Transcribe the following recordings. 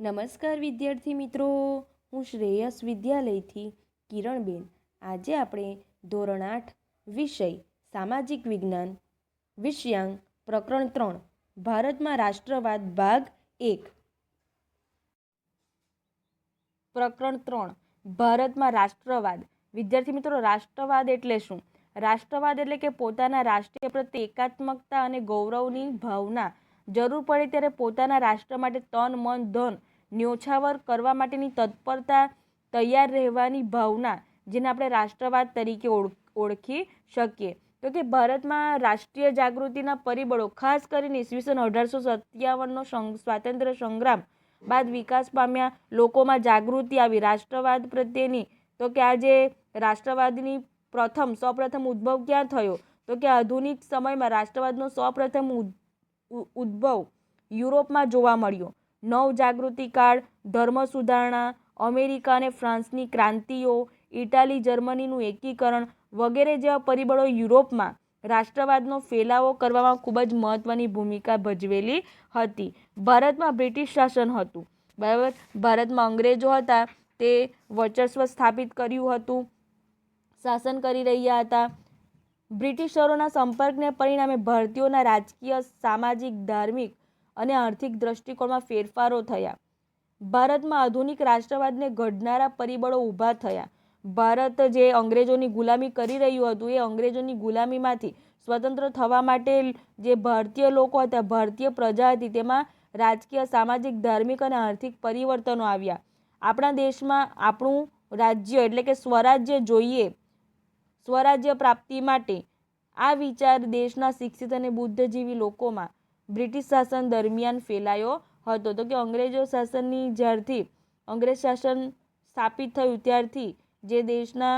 નમસ્કાર વિદ્યાર્થી મિત્રો, હું શ્રેયસ વિદ્યાલયથી કિરણબેન. આજે આપણે ધોરણ 8 વિષય સામાજિક વિજ્ઞાન વિષયાંક પ્રકરણ 3 ભારતમાં રાષ્ટ્રવાદ ભાગ 1. પ્રકરણ 3 ભારતમાં રાષ્ટ્રવાદ. વિદ્યાર્થી મિત્રો, રાષ્ટ્રવાદ એટલે શું? રાષ્ટ્રવાદ એટલે કે પોતાના રાષ્ટ્રીય પ્રત્યે એકાત્મકતા અને ગૌરવની ભાવના, જરૂર પડે ત્યારે પોતાના રાષ્ટ્ર માટે તન મન ધન ન્યોછાવર કરવા માટેની તત્પરતા, તૈયાર રહેવાની ભાવના, જેને આપણે રાષ્ટ્રવાદ તરીકે ઓળખી શકીએ. તો કે ભારતમાં રાષ્ટ્રીય જાગૃતિના પરિબળો, ખાસ કરીને ઈસવીસન 1857નો સ્વાતંત્ર્ય સંગ્રામ બાદ વિકાસ પામ્યા. લોકોમાં જાગૃતિ આવી રાષ્ટ્રવાદ પ્રત્યેની. તો કે આ જે રાષ્ટ્રવાદની સૌપ્રથમ ઉદ્ભવ ક્યાં થયો? તો કે આધુનિક સમયમાં રાષ્ટ્રવાદનો સૌપ્રથમ ઉદ્ભવ યુરોપમાં જોવા મળ્યો. નવ જાગૃતિ કાળ, ધર્મ સુધારણા, અમેરિકા અને ફ્રાન્સની ક્રાંતિઓ, ઇટાલી જર્મનીનું એકીકરણ વગેરે જેવા પરિબળો યુરોપમાં રાષ્ટ્રવાદનો ફેલાવો કરવામાં ખૂબ જ મહત્વની ભૂમિકા ભજવેલી હતી. ભારતમાં બ્રિટિશ શાસન હતું, બરાબર. ભારતમાં અંગ્રેજો હતા, તે વર્ચસ્વ સ્થાપિત કર્યું હતું, શાસન કરી રહ્યા હતા. બ્રિટિશરોના સંપર્કને પરિણામે ભારતીયોના રાજકીય, સામાજિક, ધાર્મિક અને આર્થિક દ્રષ્ટિકોણમાં ફેરફારો થયા. ભારતમાં આધુનિક રાષ્ટ્રવાદને ઘડનારા પરિબળો ઊભા થયા. ભારત જે અંગ્રેજોની ગુલામી કરી રહ્યું હતું, એ અંગ્રેજોની ગુલામીમાંથી સ્વતંત્ર થવા માટે જે ભારતીય લોકો હતા, ભારતીય પ્રજા હતી, તેમાં રાજકીય, સામાજિક, ધાર્મિક અને આર્થિક પરિવર્તનો આવ્યા. આપણા દેશમાં આપણું રાજ્ય એટલે કે સ્વરાજ્ય જોઈએ, સ્વરાજ્ય પ્રાપ્તિ માટે આ વિચાર દેશના શિક્ષિત અને બુદ્ધિજીવી લોકોમાં બ્રિટિશ શાસન દરમિયાન ફેલાયો હતો. તો કે અંગ્રેજો શાસનની જ્યારથી અંગ્રેજ શાસન સ્થાપિત થયું ત્યારથી જે દેશના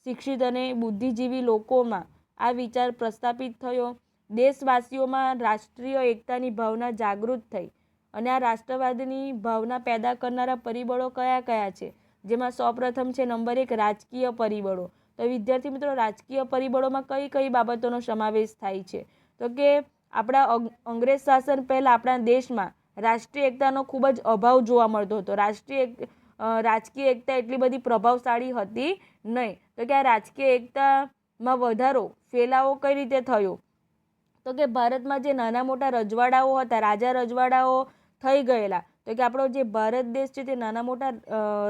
શિક્ષિત અને બુદ્ધિજીવી લોકોમાં આ વિચાર પ્રસ્થાપિત થયો. દેશવાસીઓમાં રાષ્ટ્રીય એકતાની ભાવના જાગૃત થઈ અને આ રાષ્ટ્રવાદની ભાવના પેદા કરનારા પરિબળો કયા કયા છે? જેમાં સૌપ્રથમ છે નંબર 1 રાજકીય પરિબળો. તો વિદ્યાર્થી મિત્રો, રાજકીય પરિબળોમાં કઈ કઈ બાબતોનો સમાવેશ થાય છે? તો કે આપણા અંગ્રેજ શાસન પહેલાં આપણા દેશમાં રાષ્ટ્રીય એકતાનો ખૂબ જ અભાવ જોવા મળતો હતો. રાજકીય એકતા એટલી બધી પ્રભાવશાળી હતી નહીં. તો કે આ રાજકીય એકતામાં વધારો, ફેલાવો કઈ રીતે થયો? તો કે ભારતમાં જે નાના મોટા રજવાડાઓ હતા, રાજા રજવાડાઓ થઈ ગયેલા. તો કે આપણો જે ભારત દેશ છે તે નાના મોટા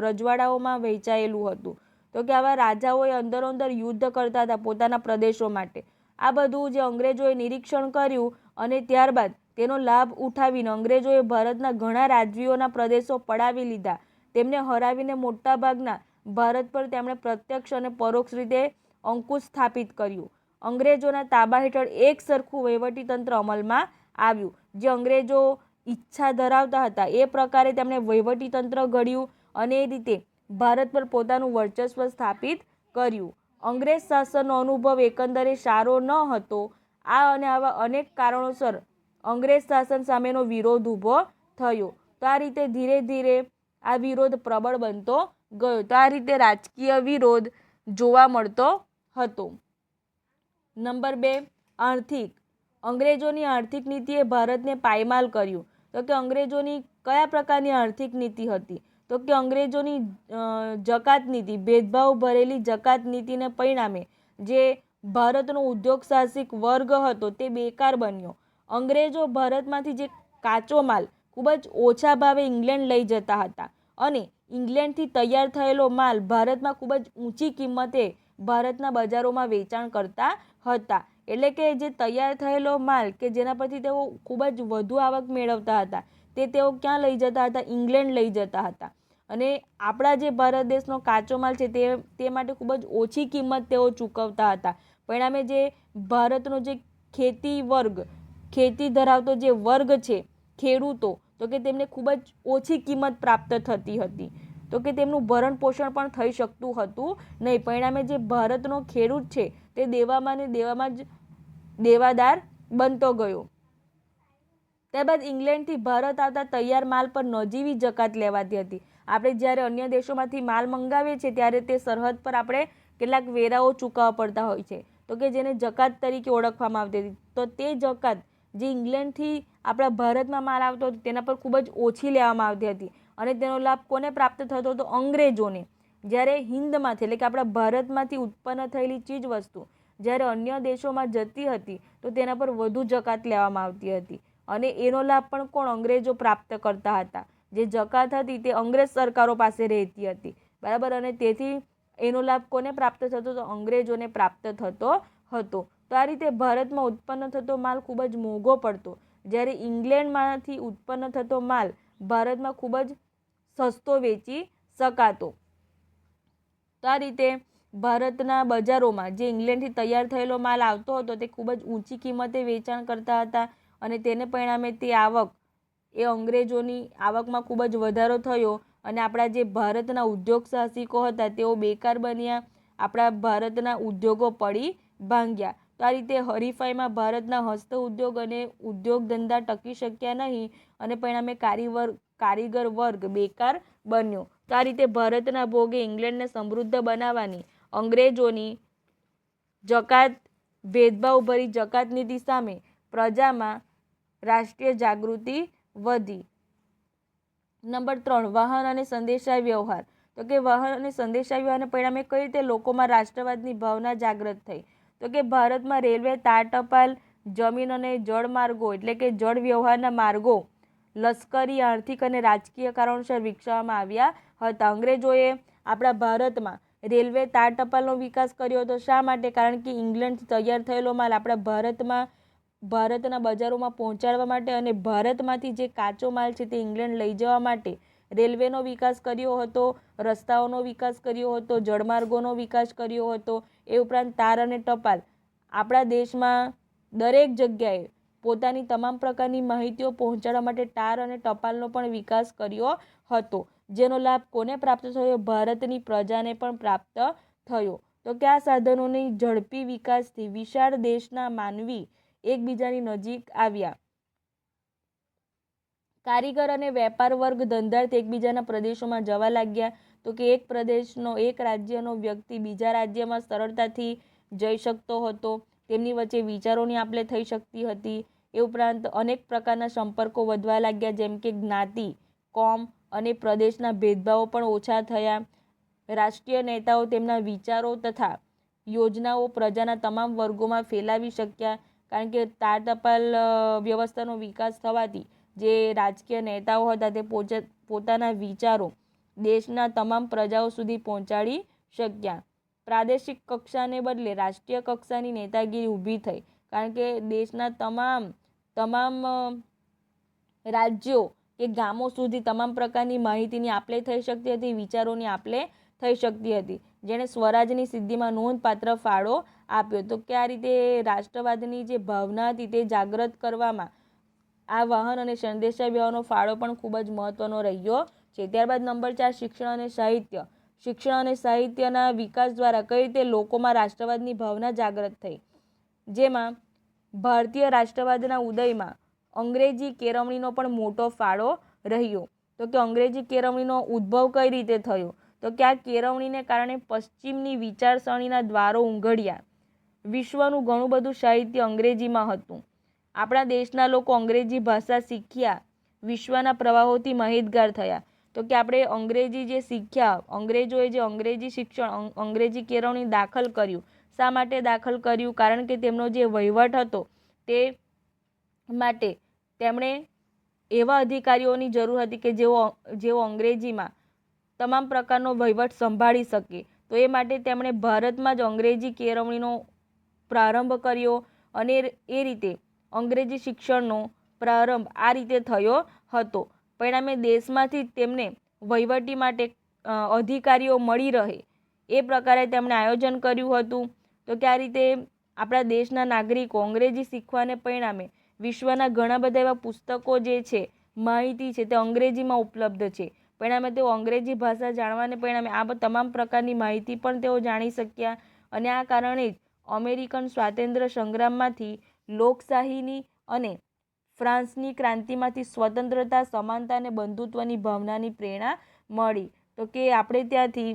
રજવાડાઓમાં વહેંચાયેલું હતું. તો કે આવા રાજાઓએ અંદરોઅંદર યુદ્ધ કરતા હતા પોતાના પ્રદેશો માટે. આ બધું જે અંગ્રેજોએ નિરીક્ષણ કર્યું અને ત્યારબાદ તેનો લાભ ઉઠાવીને અંગ્રેજોએ ભારતના ઘણા રાજવીઓના પ્રદેશો પડાવી લીધા. તેમને હરાવીને મોટાભાગના ભારત પર તેમણે પ્રત્યક્ષ અને પરોક્ષ રીતે અંકુશ સ્થાપિત કર્યું. અંગ્રેજોના તાબા હેઠળ એક સરખું વહીવટીતંત્ર અમલમાં આવ્યું. જે અંગ્રેજો ઈચ્છા ધરાવતા હતા એ પ્રકારે તેમણે વહીવટીતંત્ર ઘડ્યું અને એ રીતે ભારત પર પોતાનું વર્ચસ્વ સ્થાપિત કર્યું. અંગ્રેજ શાસનનો અનુભવ એકંદરે સારો ન હતો. આ અને આવા અનેક કારણોસર અંગ્રેજ શાસન સામેનો વિરોધ ઊભો થયો. તો આ રીતે ધીરે ધીરે આ વિરોધ પ્રબળ બનતો ગયો. તો આ રીતે રાજકીય વિરોધ જોવા મળતો હતો. નંબર 2 આર્થિક. અંગ્રેજોની આર્થિક નીતિએ ભારતને પાયમાલ કર્યું. તો કે અંગ્રેજોની કયા પ્રકારની આર્થિક નીતિ હતી? તો કે અંગ્રેજોની જકાત નીતિ, ભેદભાવ ભરેલી જકાત નીતિને પરિણામે જે ભારતનો ઉદ્યોગ સાહસિક વર્ગ હતો તે બેકાર બન્યો. અંગ્રેજો ભારતમાંથી જે કાચો માલ ખૂબ જ ઓછા ભાવે ઇંગ્લેન્ડ લઈ જતા હતા અને ઇંગ્લેન્ડથી તૈયાર થયેલો માલ ભારતમાં ખૂબ જ ઊંચી કિંમતે ભારતના બજારોમાં વેચાણ કરતા હતા. એટલે કે જે તૈયાર થયેલો માલ કે જેના પરથી તેઓ ખૂબ જ વધુ આવક મેળવતા હતા તે તેઓ ક્યાં લઈ જતા હતા? ઇંગ્લેન્ડ લઈ જતા હતા. અને આપણા જે ભારત દેશનો કાચો માલ છે તે માટે ખૂબ જ ઓછી કિંમત તેઓ ચૂકવતા હતા. પરિણામે જે ભારતનો જે ખેતી ધરાવતો જે વર્ગ છે, ખેડૂતો, તો કે તેમને ખૂબ જ ઓછી કિંમત પ્રાપ્ત થતી હતી. તો કે તેમનું ભરણ પોષણ પણ થઈ શકતું હતું નહીં. પરિણામે જે ભારતનો ખેડૂત છે તે દેવામાં ને દેવામાં જ દેવાદાર બનતો ગયો. ત્યારબાદ ઇંગ્લેન્ડથી ભારત આવતા તૈયાર માલ પર નજીવી જકાત લેવાતી હતી. આપણે જ્યારે અન્ય દેશોમાંથી માલ મંગાવીએ છીએ ત્યારે તે સરહદ પર આપણે કેટલાક વેરાઓ ચૂકવવા પડતા હોય છે, તો કે જેને જકાત તરીકે ઓળખવામાં આવતી હતી. તો તે જકાત જે ઇંગ્લેન્ડથી આપણા ભારતમાં માલ આવતો હતો તેના પર ખૂબ જ ઓછી લેવામાં આવતી હતી અને તેનો લાભ કોને પ્રાપ્ત થતો હતો? અંગ્રેજોને. જ્યારે હિન્દમાંથી એટલે કે આપણા ભારતમાંથી ઉત્પન્ન થયેલી ચીજ વસ્તુ જ્યારે અન્ય દેશોમાં જતી હતી તો તેના પર વધુ જકાત લેવામાં આવતી હતી અને એનો લાભ પણ કોણ? અંગ્રેજો પ્રાપ્ત કરતા હતા. જે જકાત હતી તે અંગ્રેજ સરકારો પાસે રહેતી હતી, બરાબર. અને તેથી એનો લાભ કોને પ્રાપ્ત થતો? તો અંગ્રેજોને પ્રાપ્ત થતો હતો. તો આ રીતે ભારતમાં ઉત્પન્ન થતો માલ ખૂબ જ મોંઘો પડતો, જ્યારે ઇંગ્લેન્ડમાંથી ઉત્પન્ન થતો માલ ભારતમાં ખૂબ જ સસ્તો વેચી શકાતો. તો આ રીતે ભારતના બજારોમાં જે ઇંગ્લેન્ડથી તૈયાર થયેલો માલ આવતો હતો તે ખૂબ જ ઊંચી કિંમતે વેચાણ કરતા હતા અને તેને પરિણામે તે આવક એ અંગ્રેજોની આવકમાં ખૂબ જ વધારો થયો અને આપણા જે ભારતના ઉદ્યોગ સાહસિકો હતા તેઓ બેકાર બન્યા, આપણા ભારતના ઉદ્યોગો પડી ભાંગ્યા. તો આ રીતે હરીફાઈમાં ભારતના હસ્ત ઉદ્યોગ અને ઉદ્યોગ ધંધા ટકી શક્યા નહીં અને પરિણામે કારીગર વર્ગ બેકાર બન્યો. તો આ રીતે ભારતના ભોગે ઇંગ્લેન્ડને સમૃદ્ધ બનાવવાની અંગ્રેજોની ભેદભાવભરી જકાત નીતિ સામે પ્રજામાં રાષ્ટ્રીય જાગૃતિ વધી. નંબર 3, વાહન અને સંદેશા વ્યવહાર. તો કે વાહન અને સંદેશા વ્યવહારને પરિણામે કઈ રીતે લોકોમાં રાષ્ટ્રવાદની ભાવના જાગૃત થઈ? તો કે ભારતમાં રેલવે, તાર ટપાલ, જમીન અને જળ માર્ગો એટલે કે જળ વ્યવહારના માર્ગો લશ્કરી, આર્થિક અને રાજકીય કારણોસર વિકસાવવામાં આવ્યા હતા. અંગ્રેજોએ આપણા ભારતમાં રેલવે, તાર ટપાલનો વિકાસ કર્યો હતો. શા માટે? કારણ કે ઇંગ્લેન્ડથી તૈયાર થયેલો માલ આપણા ભારતના બજારોમાં પહોંચાડવા માટે અને ભારતમાંથી જે કાચો માલ છે તે ઇંગ્લેન્ડ લઈ જવા માટે રેલવેનો વિકાસ કર્યો હતો, રસ્તાઓનો વિકાસ કર્યો હતો, જળમાર્ગોનો વિકાસ કર્યો હતો. એ ઉપરાંત તાર અને ટપાલ આપણા દેશમાં દરેક જગ્યાએ પોતાની તમામ પ્રકારની માહિતીઓ પહોંચાડવા માટે તાર અને ટપાલનો પણ વિકાસ કર્યો હતો, જેનો લાભ કોને પ્રાપ્ત થયો? ભારતની પ્રજાને પણ પ્રાપ્ત થયો. તો કે આ સાધનોની ઝડપી વિકાસથી વિશાળ દેશના માનવી એકબીજાની નજીક આવ્યા. કારીગર અને વેપાર વર્ગ ધંધાર્થે એકબીજાના પ્રદેશોમાં જવા લાગ્યા. તો કે એક રાજ્યનો વ્યક્તિ બીજા રાજ્યમાં સરળતાથી જઈ શકતો હતો, તેમની વચ્ચે વિચારોની આપ લે થઈ શકતી હતી. એ ઉપરાંત અનેક પ્રકારના સંપર્કો વધવા લાગ્યા, જેમ કે જ્ઞાતિ, કોમ અને પ્રદેશના ભેદભાવો પણ ઓછા થયા. રાષ્ટ્રીય નેતાઓ તેમના વિચારો તથા યોજનાઓ પ્રજાના તમામ વર્ગોમાં ફેલાવી શક્યા, કારણ કે તાર ટપાલ વ્યવસ્થાનો વિકાસ થવાથી જે રાજકીય નેતાઓ હતા તે પોતાના વિચારો દેશના તમામ પ્રજાઓ સુધી પહોંચાડી શક્યા. પ્રાદેશિક કક્ષાને બદલે રાષ્ટ્રીય કક્ષાની નેતાગીરી ઊભી થઈ, કારણ કે દેશના તમામ રાજ્યો કે ગામો સુધી તમામ પ્રકારની માહિતીની આપ-લે થઈ શકતી હતી, વિચારોની આપ-લે થઈ શકતી હતી, જેણે સ્વરાજની સિદ્ધિમાં નોંધપાત્ર ફાળો આપ્યો. તો કે આ રીતે રાષ્ટ્રવાદની જે ભાવના હતી તે જાગૃત કરવામાં આ વાહન અને સંદેશા વ્યવહારનો ફાળો પણ ખૂબ જ મહત્વનો રહ્યો છે. ત્યારબાદ નંબર 4, શિક્ષણ અને સાહિત્ય. શિક્ષણ અને સાહિત્યના વિકાસ દ્વારા કઈ રીતે લોકોમાં રાષ્ટ્રવાદની ભાવના જાગૃત થઈ? જેમાં ભારતીય રાષ્ટ્રવાદના ઉદયમાં અંગ્રેજી કેળવણીનો પણ મોટો ફાળો રહ્યો. તો કે અંગ્રેજી કેળવણીનો ઉદ્ભવ કઈ રીતે થયો? તો કે આ કેળવણીને કારણે પશ્ચિમની વિચારસરણીના દ્વારો ઉઘડ્યા. વિશ્વનું ઘણું બધું સાહિત્ય અંગ્રેજીમાં હતું. આપણા દેશના લોકો અંગ્રેજી ભાષા શીખ્યા, વિશ્વના પ્રવાહોથી માહિતગાર થયા. તો કે આપણે અંગ્રેજી જે શીખ્યા, અંગ્રેજોએ જે અંગ્રેજી શિક્ષણ, અંગ્રેજી કેળવણી દાખલ કર્યું. શા માટે દાખલ કર્યું? કારણ કે તેમનો જે વહીવટ હતો તે માટે તેમણે એવા અધિકારીઓની જરૂર હતી કે જેઓ અંગ્રેજીમાં તમામ પ્રકારનો વહીવટ સંભાળી શકે. તો એ માટે તેમણે ભારતમાં જ અંગ્રેજી કેળવણીનો પ્રારંભ કર્યો અને એ રીતે અંગ્રેજી શિક્ષણનો પ્રારંભ આ રીતે થયો હતો. પરિણામે દેશમાંથી તેમને વહીવટી માટે અધિકારીઓ મળી રહે એ પ્રકારે તેમણે આયોજન કર્યું હતું. તો કે આ રીતે આપણા દેશના નાગરિકો અંગ્રેજી શીખવાને પરિણામે વિશ્વના ઘણા બધા એવા પુસ્તકો જે છે, માહિતી છે, તે અંગ્રેજીમાં ઉપલબ્ધ છે. પરિણામે તેઓ અંગ્રેજી ભાષા જાણવાને પરિણામે આ તમામ પ્રકારની માહિતી પણ તેઓ જાણી શક્યા અને આ કારણે જ અમેરિકન સ્વાતંત્ર્ય સંગ્રામમાંથી લોકશાહીની અને ફ્રાન્સની ક્રાંતિમાંથી સ્વતંત્રતા, સમાનતા અને બંધુત્વની ભાવનાની પ્રેરણા મળી. તો કે આપણે ત્યાંથી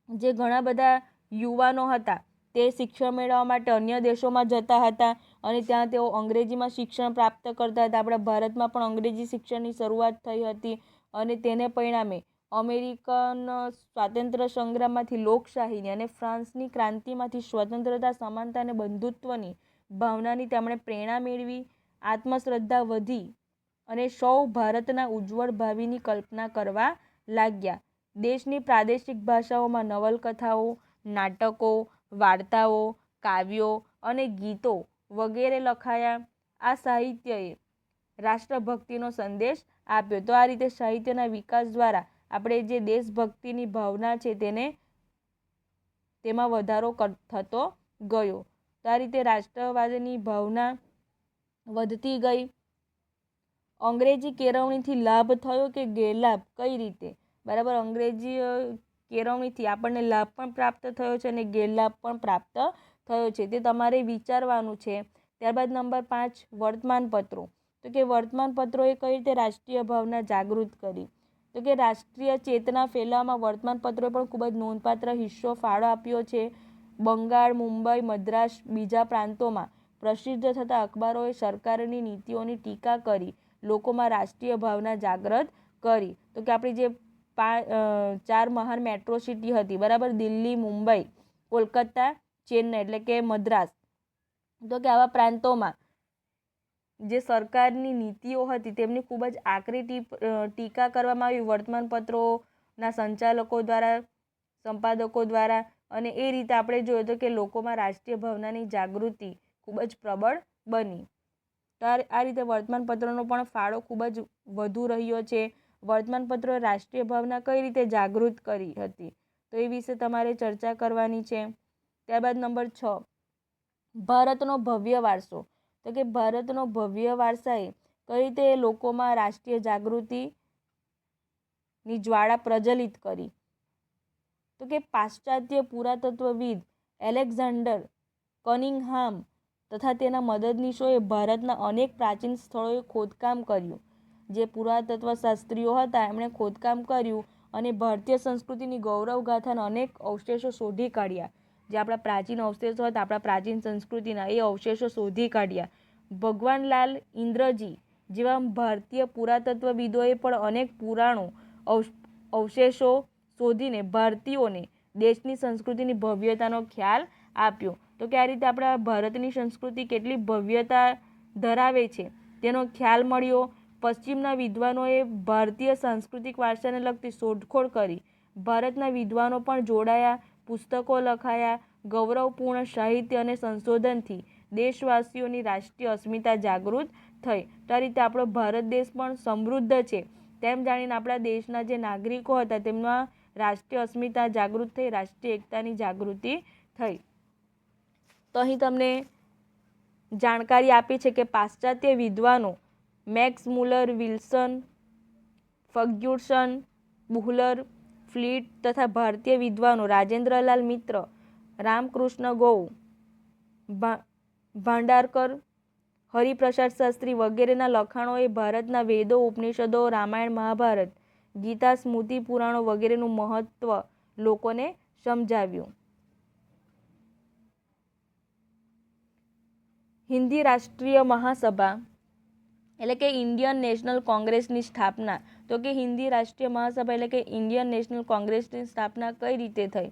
જે ઘણા બધા યુવાનો હતા તે શિક્ષણ મેળવવા માટે અન્ય દેશોમાં જતા હતા અને ત્યાં તેઓ અંગ્રેજીમાં શિક્ષણ પ્રાપ્ત કરતા હતા. આપણા ભારતમાં પણ અંગ્રેજી શિક્ષણની શરૂઆત થઈ હતી અને તેને પરિણામે અમેરિકન સ્વાતંત્ર્ય સંગ્રામમાંથી લોકશાહીની અને ફ્રાન્સની ક્રાંતિમાંથી સ્વતંત્રતા, સમાનતા અને બંધુત્વની ભાવનાની તેમણે પ્રેરણા મેળવી. આત્મશ્રદ્ધા વધી અને સૌ ભારતના ઉજ્જવળ ભાવિની કલ્પના કરવા લાગ્યા. દેશની પ્રાદેશિક ભાષાઓમાં નવલકથાઓ, નાટકો, વાર્તાઓ, કાવ્યો અને ગીતો વગેરે લખાયા. આ સાહિત્યએ રાષ્ટ્રભક્તિનો સંદેશ આપ્યો. તો આ રીતે સાહિત્યના વિકાસ દ્વારા આપણે જે દેશભક્તિની ભાવના છે તેમાં વધારો થતો ગયો. તો આ રીતે રાષ્ટ્રવાદની ભાવના વધતી ગઈ. અંગ્રેજી કેળવણીથી લાભ થયો કે ગેરલાભ? કઈ રીતે? બરાબર, અંગ્રેજી કેળવણીથી આપણને લાભ પણ પ્રાપ્ત થયો છે અને ગેરલાભ પણ પ્રાપ્ત થયો છે, તે તમારે વિચારવાનું છે. ત્યારબાદ નંબર 5, વર્તમાનપત્રો. તો કે વર્તમાનપત્રોએ કઈ રીતે રાષ્ટ્રીય ભાવના જાગૃત કરી? તો કે રાષ્ટ્રીય ચેતના ફેલાવવામાં વર્તમાનપત્રોએ પણ ખૂબ જ નોંધપાત્ર ફાળો આપ્યો છે. બંગાળ, મુંબઈ, મદ્રાસ, બીજા પ્રાંતોમાં પ્રસિદ્ધ થતા અખબારોએ સરકારની નીતિઓની ટીકા કરી લોકોમાં રાષ્ટ્રીય ભાવના જાગૃત કરી. તો કે આપણી જે 4 મહાન મેટ્રો સિટી હતી, બરાબર, દિલ્હી, મુંબઈ, કોલકાતા, ચેન્નઈ એટલે કે મદ્રાસ. તો કે આવા પ્રાંતોમાં જે સરકારની નીતિઓ હતી તેમની ખૂબ જ આકરી ટીકા કરવામાં આવી વર્તમાનપત્રોના સંચાલકો દ્વારા, સંપાદકો દ્વારા. અને એ રીતે આપણે જોયું તો કે લોકોમાં રાષ્ટ્રીય ભાવનાની જાગૃતિ ખૂબ જ પ્રબળ બની. તો આ રીતે વર્તમાનપત્રોનો પણ ફાળો ખૂબ જ વધુ રહ્યો છે. વર્તમાનપત્રોએ રાષ્ટ્રીય ભાવના કઈ રીતે જાગૃત કરી હતી, તો એ વિશે તમારે ચર્ચા કરવાની છે. ત્યારબાદ નંબર 6, ભારતનો ભવ્ય વારસો. તો કે ભારતનો ભવ્ય વારસાએ કઈ રીતે લોકોમાં રાષ્ટ્રીય જાગૃતિની જ્વાળા પ્રજ્વલિત કરી? તો કે પાશ્ચાત્ય પુરાતત્વવિદ એલેક્ઝાન્ડર કનિંઘહામ તથા તેના મદદનીશોએ ભારતના અનેક પ્રાચીન સ્થળોએ ખોદકામ કર્યું. જે પુરાતત્વ શાસ્ત્રીઓ હતા એમણે ખોદકામ કર્યું અને ભારતીય સંસ્કૃતિની ગૌરવ ગાથાના અનેક અવશેષો શોધી કાઢ્યા. જે આપણા પ્રાચીન અવશેષો હતા, આપણા પ્રાચીન સંસ્કૃતિના, એ અવશેષો શોધી કાઢ્યા. ભગવાનલાલ ઇન્દ્રજી જેવા ભારતીય પુરાતત્વવિદોએ પણ અનેક પુરાણો અવશેષો શોધીને ભારતીયોને દેશની સંસ્કૃતિની ભવ્યતાનો ખ્યાલ આપ્યો. તો કે આ રીતે આપણા ભારતની સંસ્કૃતિ કેટલી ભવ્યતા ધરાવે છે તેનો ખ્યાલ મળ્યો. પશ્ચિમના વિદ્વાનોએ ભારતીય સાંસ્કૃતિક વારસાને લગતી શોધખોળ કરી. ભારતના વિદ્વાનો પણ જોડાયા, પુસ્તકો લખાયા. ગૌરવપૂર્ણ સાહિત્ય અને સંશોધનથી દેશવાસીઓની રાષ્ટ્રીય અસ્મિતા જાગૃત થઈ. તો આ રીતે આપણો ભારત દેશ પણ સમૃદ્ધ છે તેમ જાણીને આપણા દેશના જે નાગરિકો હતા તેમના રાષ્ટ્રીય અસ્મિતા જાગૃત થઈ, રાષ્ટ્રીય એકતાની જાગૃતિ થઈ. તો અહીં તમને જાણકારી આપી છે કે પાશ્ચાત્ય વિદ્વાનો Max Muller, Wilson, Fergusson, Buhler, Fleet તથા ભારતીય વિદ્વાનો રાજેન્દ્રલાલ મિત્ર, રામકૃષ્ણ ગૌ, ભાંડારકર, હરિપ્રસાદ શાસ્ત્રી વગેરેના લખાણોએ ભારતના વેદો, ઉપનિષદો, રામાયણ, મહાભારત, ગીતા, સ્મૃતિ પુરાણો વગેરેનું મહત્વ લોકોને સમજાવ્યું. હિન્દી રાષ્ટ્રીય મહાસભા એટલે કે ઇન્ડિયન નેશનલ કોંગ્રેસની સ્થાપના. તો કે હિન્દી રાષ્ટ્રીય મહાસભા એટલે કે ઇન્ડિયન નેશનલ કોંગ્રેસની સ્થાપના કઈ રીતે થઈ?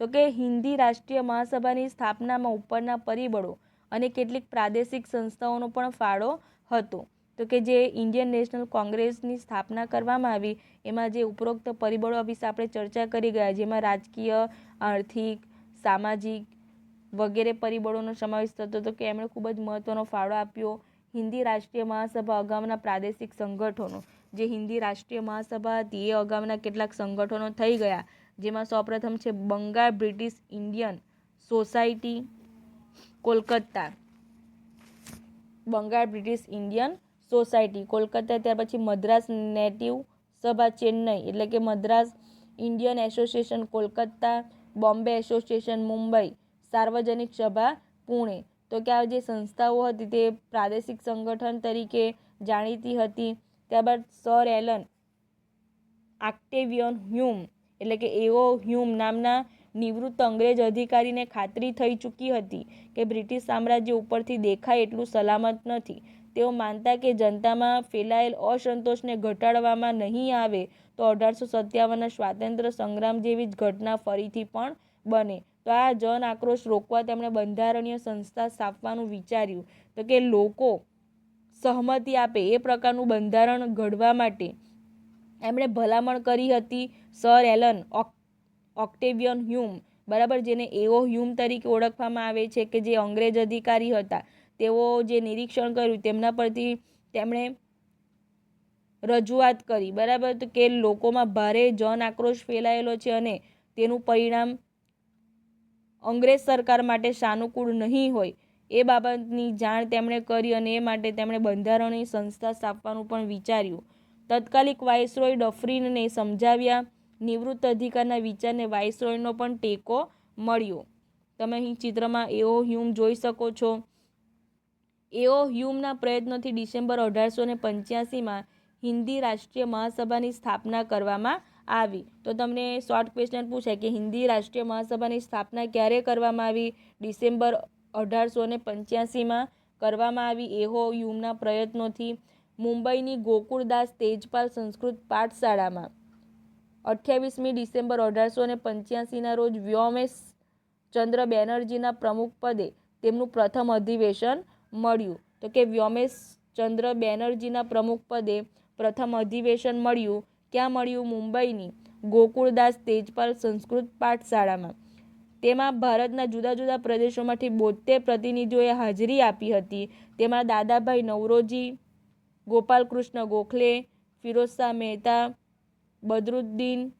તો કે હિન્દી રાષ્ટ્રીય મહાસભાની સ્થાપનામાં ઉપરના પરિબળો અને કેટલીક પ્રાદેશિક સંસ્થાઓનો પણ ફાળો હતો. તો કે જે ઇન્ડિયન નેશનલ કોંગ્રેસની સ્થાપના કરવામાં આવી એમાં જે ઉપરોક્ત પરિબળો વિશે આપણે ચર્ચા કરી ગયા, જેમાં રાજકીય, આર્થિક, સામાજિક વગેરે પરિબળોનો સમાવેશ થતો હતો, કે એમણે ખૂબ જ મહત્વનો ફાળો આપ્યો. હિન્દી રાષ્ટ્રીય મહાસભા અગાઉના પ્રાદેશિક સંગઠનો, જે હિન્દી રાષ્ટ્રીય મહાસભા હતી એ અગાઉના કેટલાક સંગઠનો થઈ ગયા, જેમાં સૌપ્રથમ છે Bengal British Indian Society Kolkata, Bengal British Indian Society Kolkata. ત્યાર પછી મદ્રાસ નેટિવ સભા ચેન્નઈ એટલે કે Madras Indian Association Kolkata, Bombay Association Mumbai, Sarvajanik Sabha Pune. તો કે આ જે સંસ્થાઓ હતી તે પ્રાદેશિક સંગઠન તરીકે જાણીતી હતી. ત્યારબાદ સર એલન ઓક્ટેવિયન હ્યુમ એટલે કે એઓ હ્યુમ નામના નિવૃત્ત અંગ્રેજ અધિકારીને ખાતરી થઈ ચૂકી હતી કે બ્રિટિશ સામ્રાજ્ય ઉપરથી દેખાય એટલું સલામત નથી. તેઓ માનતા કે જનતામાં ફેલાયેલ અસંતોષને ઘટાડવામાં નહીં આવે તો 1857ના સ્વાતંત્ર્ય સંગ્રામ જેવી જ ઘટના ફરીથી પણ બને. તો આ જન આક્રોશ રોકવા તેમણે બંધારણીય સંસ્થા સ્થાપવાનું વિચાર્યું. તો કે લોકો સહમતિ આપે એ પ્રકારનું બંધારણ ઘડવા માટે એમણે ભલામણ કરી હતી. સર એલન ઓક્ટેવિયન હ્યુમ, બરાબર, જેને એઓ હ્યુમ તરીકે ઓળખવામાં આવે છે, કે જે અંગ્રેજ અધિકારી હતા, તેઓ જે નિરીક્ષણ કર્યું તેમના પરથી તેમણે રજૂઆત કરી, બરાબર, તો કે લોકોમાં ભારે જન આક્રોશ ફેલાયેલો છે અને તેનું પરિણામ અંગ્રેજ સરકાર માટે સાનુકૂળ નહીં હોય એ બાબતની જાણ તેમણે કરી અને એ માટે તેમણે બંધારણીય સંસ્થા સ્થાપવાનું પણ વિચાર્યું. તત્કાલિક વાઇસરોય ડફરીનને સમજાવ્યા. નિવૃત્ત અધિકારના વિચારને વાઇસરોયનો પણ ટેકો મળ્યો. તમે અહીં ચિત્રમાં એઓ હ્યુમ જોઈ શકો છો. એઓ હ્યુમના પ્રયત્નોથી ડિસેમ્બર 1885માં હિન્દી રાષ્ટ્રીય મહાસભાની સ્થાપના કરવામાં આવી. તો તમને શોર્ટ ક્વેશ્ચન પૂછાય કે હિન્દી રાષ્ટ્રીય મહાસભાની સ્થાપના ક્યારે કરવામાં આવી? ડિસેમ્બર 1885માં કરવામાં આવી એઓ હ્યુમના પ્રયત્નોથી. મુંબઈની ગોકુળદાસ તેજપાલ સંસ્કૃત પાઠશાળામાં 28મી ડિસેમ્બર 1885ના રોજ વ્યોમેશ ચંદ્ર બેનર્જીના પ્રમુખ પદે તેમનું પ્રથમ અધિવેશન મળ્યું. તો કે વ્યોમેશ ચંદ્ર બેનર્જીના પ્રમુખ પદે પ્રથમ અધિવેશન મળ્યું. ક્યાં મળ્યું? મુંબઈની ગોકુળદાસ તેજપાલ સંસ્કૃત પાઠશાળામાં. તેમાં ભારતના જુદા જુદા પ્રદેશોમાંથી 72 પ્રતિનિધિઓએ હાજરી આપી હતી. તેમાં દાદાભાઈ નવરોજી, ગોપાલકૃષ્ણ ગોખલે, ફિરોઝશાહ મહેતા, બદરુદ્દીન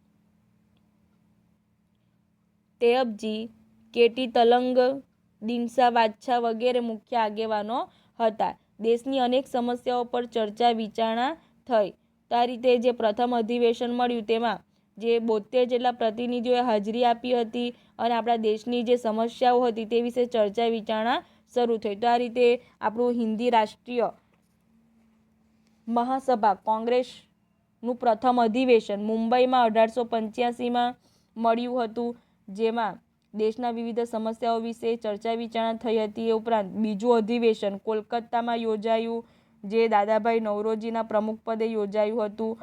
તૈયબજી, કેટી તલંગ, દિનશા બાદશાહ વગેરે મુખ્ય આગેવાનો હતા. દેશની અનેક સમસ્યાઓ પર ચર્ચા વિચારણા થઈ. તો આ રીતે જે પ્રથમ અધિવેશન મળ્યું તેમાં જે 72 જેટલા પ્રતિનિધિઓએ હાજરી આપી હતી અને આપણા દેશની જે સમસ્યાઓ હતી તે વિશે ચર્ચા વિચારણા શરૂ થઈ. તો આ રીતે આપણું હિન્દી રાષ્ટ્રીય મહાસભા કોંગ્રેસનું પ્રથમ અધિવેશન મુંબઈમાં 1885માં મળ્યું હતું, જેમાં દેશના વિવિધ સમસ્યાઓ વિશે ચર્ચા વિચારણા થઈ હતી. એ ઉપરાંત બીજું અધિવેશન કોલકાતામાં યોજાયું, જે દાદાભાઈ નવરોજીના પ્રમુખપદે યોજાયું હતું.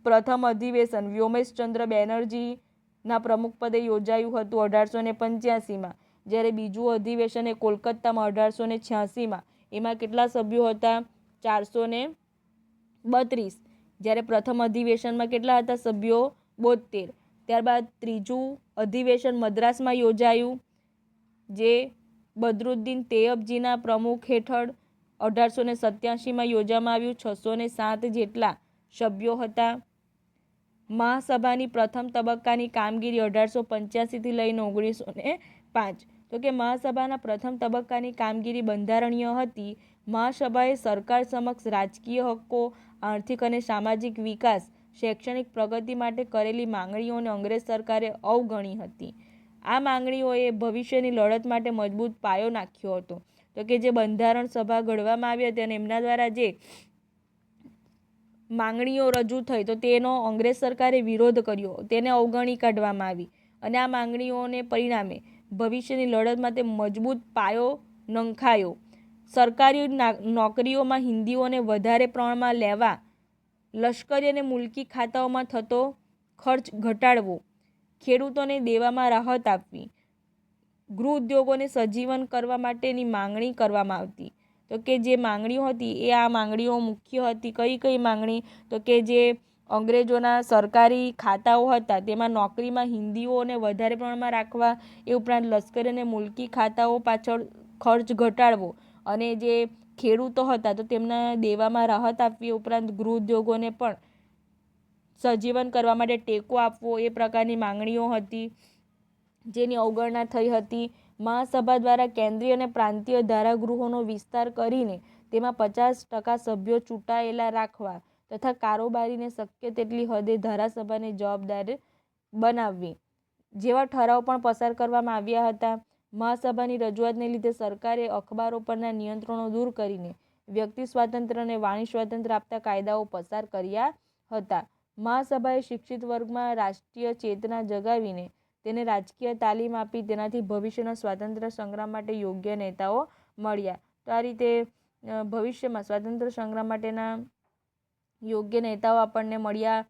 પ્રથમ અધિવેશન વ્યોમેશચંદ્ર બેનર્જીના પ્રમુખપદે યોજાયું હતું 1885માં. જ્યારે બીજું અધિવેશન એ કોલકાતામાં 1886માં. એમાં કેટલા સભ્યો હતા? 432. જ્યારે પ્રથમ અધિવેશનમાં કેટલા હતા સભ્યો? 72. ત્યારબાદ ત્રીજું અધિવેશન મદ્રાસમાં યોજાયું, જે બદરુદ્દીન તૈયબજીના પ્રમુખ હેઠળ 1887માં યોજવામાં આવ્યું. 607 જેટલા સભ્યો હતા. મહાસભાની પ્રથમ તબક્કાની કામગીરી 1885થી લઈને 1905. તો કે મહાસભાના પ્રથમ તબક્કાની કામગીરી બંધારણીય હતી. મહાસભાએ સરકાર સમક્ષ રાજકીય હક્કો, આર્થિક અને સામાજિક વિકાસ, શૈક્ષણિક પ્રગતિ માટે કરેલી માંગણીઓને અંગ્રેજ સરકારે અવગણી હતી. આ માંગણીઓએ ભવિષ્યની લડત માટે મજબૂત પાયો નાખ્યો હતો. તો કે જે બંધારણ સભા ઘડવામાં આવી હતી અને એમના દ્વારા જે માંગણીઓ રજૂ થઈ તો તેનો અંગ્રેજ સરકારે વિરોધ કર્યો, તેને અવગણી કાઢવામાં આવી અને આ માંગણીઓને પરિણામે ભવિષ્યની લડત માટે મજબૂત પાયો નંખાયો. સરકારી નોકરીઓમાં હિન્દીઓને વધારે પ્રમાણમાં લેવા, લશ્કરી અને મુલકી ખાતાઓમાં થતો ખર્ચ ઘટાડવો, ખેડૂતોને દેવામાં રાહત આપવી, ગૃહ ઉદ્યોગોને સજીવન કરવા માટેની માંગણી કરવામાં આવતી. તો કે જે માંગણીઓ હતી એ આ માંગણીઓ મુખ્ય હતી. કઈ કઈ માંગણી? તો કે જે અંગ્રેજોના સરકારી ખાતાઓ હતા તેમાં નોકરીમાં હિન્દીઓને વધારે પ્રમાણમાં રાખવા, એ ઉપરાંત લશ્કરી અને મુલકી ખાતાઓ પાછળ ખર્ચ ઘટાડવો અને જે ખેડૂતો હતા તો તેમના દેવામાં રાહત આપવી, ઉપરાંત ગૃહ ઉદ્યોગોને પણ સજીવન કરવા માટે ટેકો આપવો, એ પ્રકારની માંગણીઓ હતી જેની અવગણના થઈ હતી. મહાસભા દ્વારા કેન્દ્રીય અને પ્રાંતીય ધારાગૃહોનો વિસ્તાર કરીને તેમાં 50% સભ્યો ચૂંટાયેલા રાખવા તથા કારોબારીને શક્ય તેટલી હદે ધારાસભાને જવાબદાર બનાવવી જેવા ઠરાવ પણ પસાર કરવામાં આવ્યા હતા. મહાસભાની રજૂઆતને લીધે સરકારે અખબારો પરના નિયંત્રણો દૂર કરીને વ્યક્તિ સ્વાતંત્ર્ય અને વાણી સ્વાતંત્ર્ય આપતા કાયદાઓ પસાર કર્યા હતા. મહાસભાએ શિક્ષિત વર્ગમાં રાષ્ટ્રીય ચેતના જગાવીને તેને રાજકીય તાલીમ આપી, તેનાથી ભવિષ્યના સ્વાતંત્ર્ય સંગ્રામ માટે યોગ્ય નેતાઓ મળ્યા. તો આ રીતે ભવિષ્યમાં સ્વાતંત્ર્ય સંગ્રામ માટેના યોગ્ય નેતાઓ આપણને મળ્યા.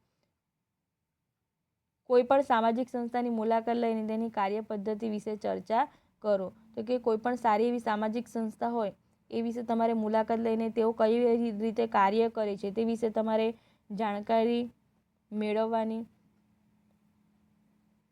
કોઈ પણ સામાજિક સંસ્થાની મુલાકાત લઈને તેની કાર્ય પદ્ધતિ વિશે ચર્ચા કરો. તો કે કોઈ પણ સારી એવી સામાજિક સંસ્થા હોય એ વિશે તમારે મુલાકાત લઈને તેઓ કઈ રીતે કાર્ય કરે છે તે વિશે તમારે જાણકારી મેળવવાની.